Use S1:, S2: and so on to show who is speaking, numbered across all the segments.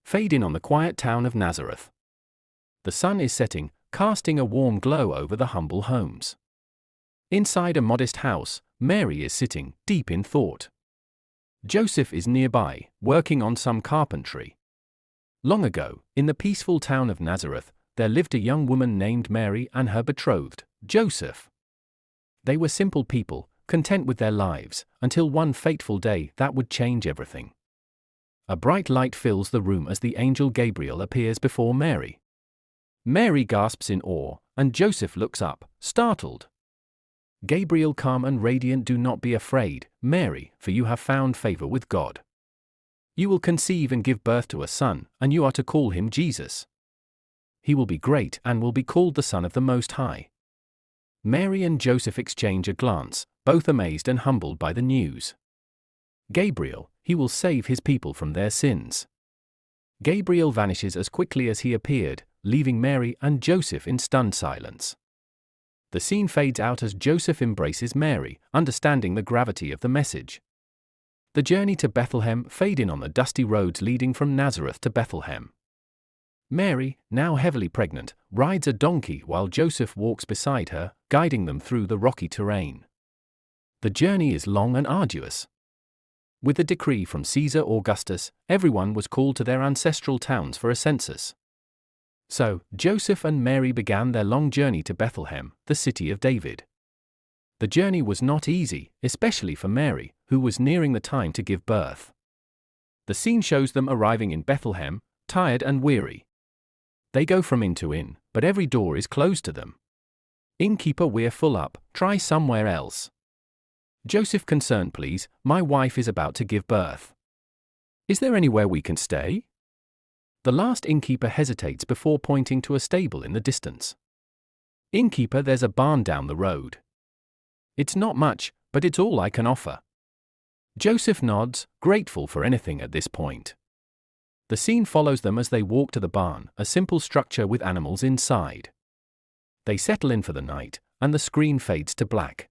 S1: fade in on the quiet town of Nazareth. The sun is setting, casting a warm glow over the humble homes. Inside a modest house, Mary is sitting, deep in thought. Joseph is nearby, working on some carpentry. Long ago, in the peaceful town of Nazareth, there lived a young woman named Mary and her betrothed, Joseph. They were simple people, content with their lives, until one fateful day that would change everything. A bright light fills the room as the angel Gabriel appears before Mary. Mary gasps in awe, and Joseph looks up, startled. Gabriel, calm and radiant, "Do not be afraid, Mary, for you have found favor with God. You will conceive and give birth to a son, and you are to call him Jesus. He will be great and will be called the Son of the Most High." Mary and Joseph exchange a glance, both amazed and humbled by the news. Gabriel, "He will save his people from their sins." Gabriel vanishes as quickly as he appeared, leaving Mary and Joseph in stunned silence. The scene fades out as Joseph embraces Mary, understanding the gravity of the message. The journey to Bethlehem fades in on the dusty roads leading from Nazareth to Bethlehem. Mary, now heavily pregnant, rides a donkey while Joseph walks beside her, guiding them through the rocky terrain. The journey is long and arduous. With the decree from Caesar Augustus, everyone was called to their ancestral towns for a census. So, Joseph and Mary began their long journey to Bethlehem, the city of David. The journey was not easy, especially for Mary, who was nearing the time to give birth. The scene shows them arriving in Bethlehem, tired and weary. They go from inn to inn, but every door is closed to them. "Innkeeper, we're full up, try somewhere else." Joseph, concerned, "Please, my wife is about to give birth. Is there anywhere we can stay?" The last innkeeper hesitates before pointing to a stable in the distance. "Innkeeper, there's a barn down the road." "It's not much, but it's all I can offer." Joseph nods, grateful for anything at this point. The scene follows them as they walk to the barn, a simple structure with animals inside. They settle in for the night, and the screen fades to black.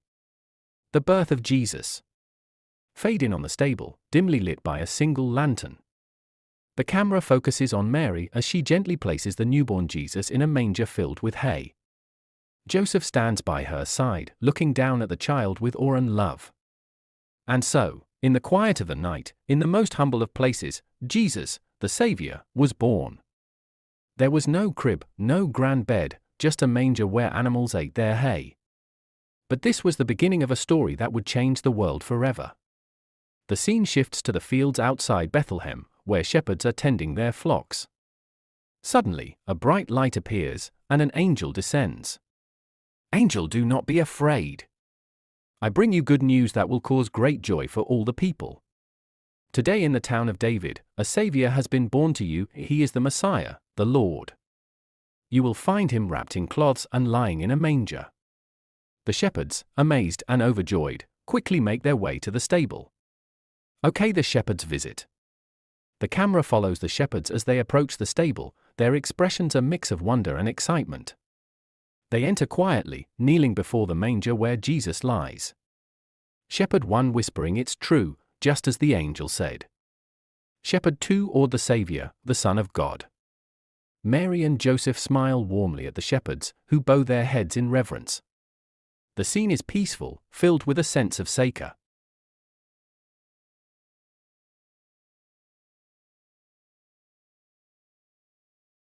S1: The birth of Jesus. Fade in on the stable, dimly lit by a single lantern. The camera focuses on Mary as she gently places the newborn Jesus in a manger filled with hay. Joseph stands by her side, looking down at the child with awe and love. And so, in the quiet of the night, in the most humble of places, Jesus, the Savior, was born. There was no crib, no grand bed, just a manger where animals ate their hay. But this was the beginning of a story that would change the world forever. The scene shifts to the fields outside Bethlehem, where shepherds are tending their flocks. Suddenly, a bright light appears, and an angel descends. "Angel, do not be afraid. I bring you good news that will cause great joy for all the people. Today in the town of David, a Savior has been born to you. He is the Messiah, the Lord. You will find him wrapped in cloths and lying in a manger." The shepherds, amazed and overjoyed, quickly make their way to the stable. Okay, the shepherds visit. The camera follows the shepherds as they approach the stable, their expressions a mix of wonder and excitement. They enter quietly, kneeling before the manger where Jesus lies. Shepherd 1 whispering, "It's true, just as the angel said." Shepherd 2 awed, "The Savior, the Son of God." Mary and Joseph smile warmly at the shepherds, who bow their heads in reverence. The scene is peaceful, filled with a sense of sacred